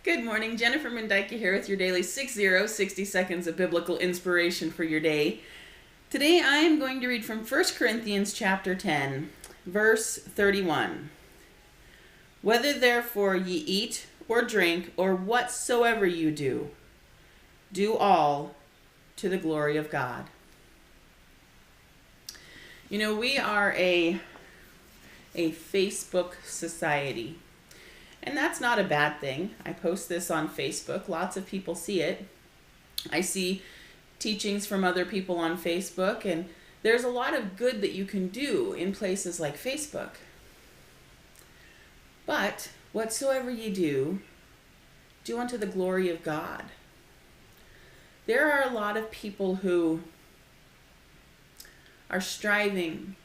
Good morning, Jennifer Mendyke here with your daily 60 seconds of biblical inspiration for your day. Today I am going to read from 1 Corinthians chapter 10, verse 31. Whether therefore ye eat or drink or whatsoever you do, do all to the glory of God. You know, we are a Facebook society. And that's not a bad thing. I post this on Facebook. Lots of people see it. I see teachings from other people on Facebook, and there's a lot of good that you can do in places like Facebook. But whatsoever ye do, do unto the glory of God. There are a lot of people who are striving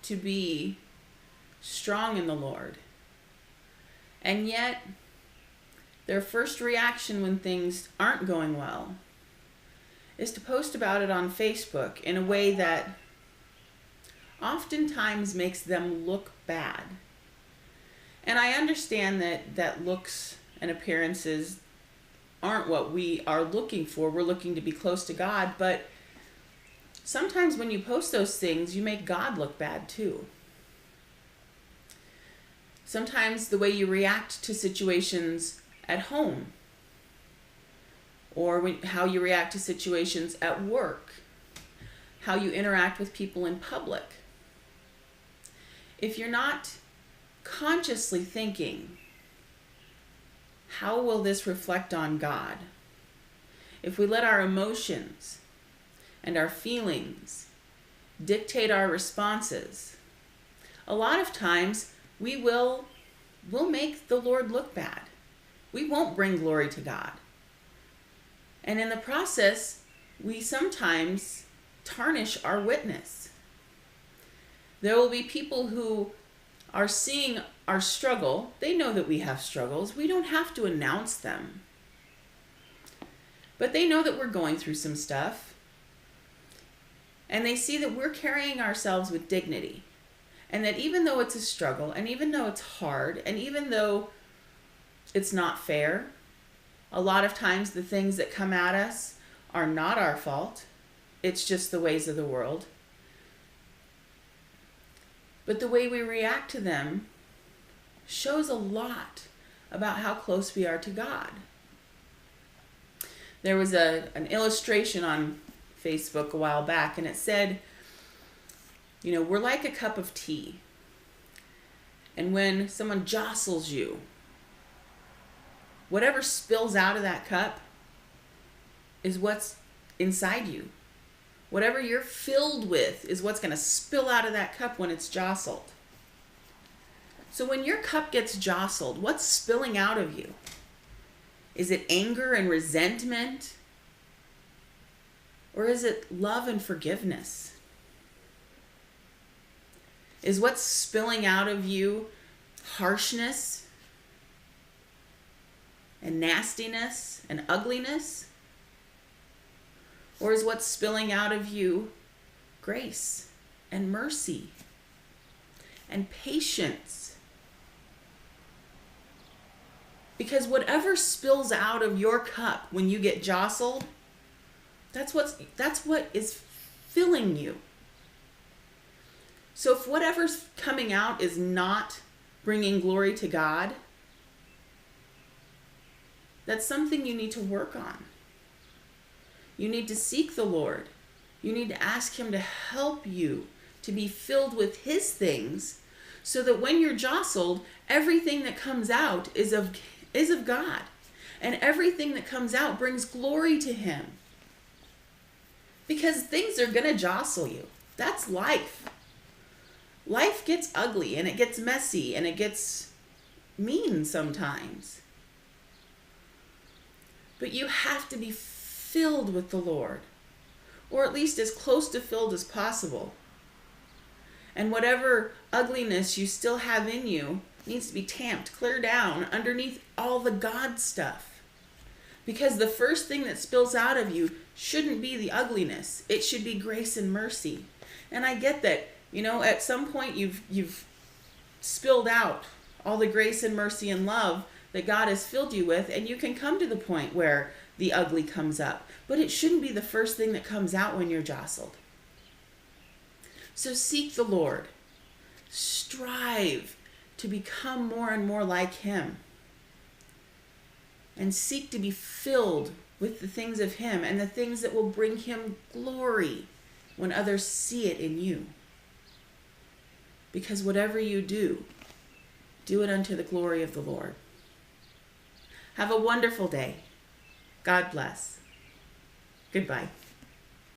to be strong in the Lord. And yet, their first reaction when things aren't going well is to post about it on Facebook in a way that oftentimes makes them look bad. And I understand that looks and appearances aren't what we are looking for. We're looking to be close to God, but sometimes when you post those things, you make God look bad too. Sometimes the way you react to situations at home, or how you react to situations at work, how you interact with people in public. If you're not consciously thinking, how will this reflect on God? If we let our emotions and our feelings dictate our responses, a lot of times we'll make the Lord look bad. We won't bring glory to God. And in the process, we sometimes tarnish our witness. There will be people who are seeing our struggle. They know that we have struggles. We don't have to announce them. But they know that we're going through some stuff. And they see that we're carrying ourselves with dignity. And that even though it's a struggle, and even though it's hard, and even though it's not fair, a lot of times the things that come at us are not our fault. It's just the ways of the world. But the way we react to them shows a lot about how close we are to God. There was an illustration on Facebook a while back, and it said, you know, we're like a cup of tea. And when someone jostles you, whatever spills out of that cup is what's inside you. Whatever you're filled with is what's going to spill out of that cup when it's jostled. So when your cup gets jostled, what's spilling out of you? Is it anger and resentment? Or is it love and forgiveness? Is what's spilling out of you harshness and nastiness and ugliness? Or is what's spilling out of you grace and mercy and patience? Because whatever spills out of your cup when you get jostled, that's what is filling you. So if whatever's coming out is not bringing glory to God, that's something you need to work on. You need to seek the Lord. You need to ask Him to help you to be filled with His things so that when you're jostled, everything that comes out is of God. And everything that comes out brings glory to Him. Because things are going to jostle you. That's life. Life gets ugly and it gets messy and it gets mean sometimes. But you have to be filled with the Lord, or at least as close to filled as possible. And whatever ugliness you still have in you needs to be tamped clear down underneath all the God stuff. Because the first thing that spills out of you shouldn't be the ugliness. It should be grace and mercy. And I get that, you know, at some point you've spilled out all the grace and mercy and love that God has filled you with, and you can come to the point where the ugly comes up. But it shouldn't be the first thing that comes out when you're jostled. So seek the Lord. Strive to become more and more like Him. And seek to be filled with the things of Him and the things that will bring Him glory when others see it in you. Because whatever you do, do it unto the glory of the Lord. Have a wonderful day. God bless. Goodbye.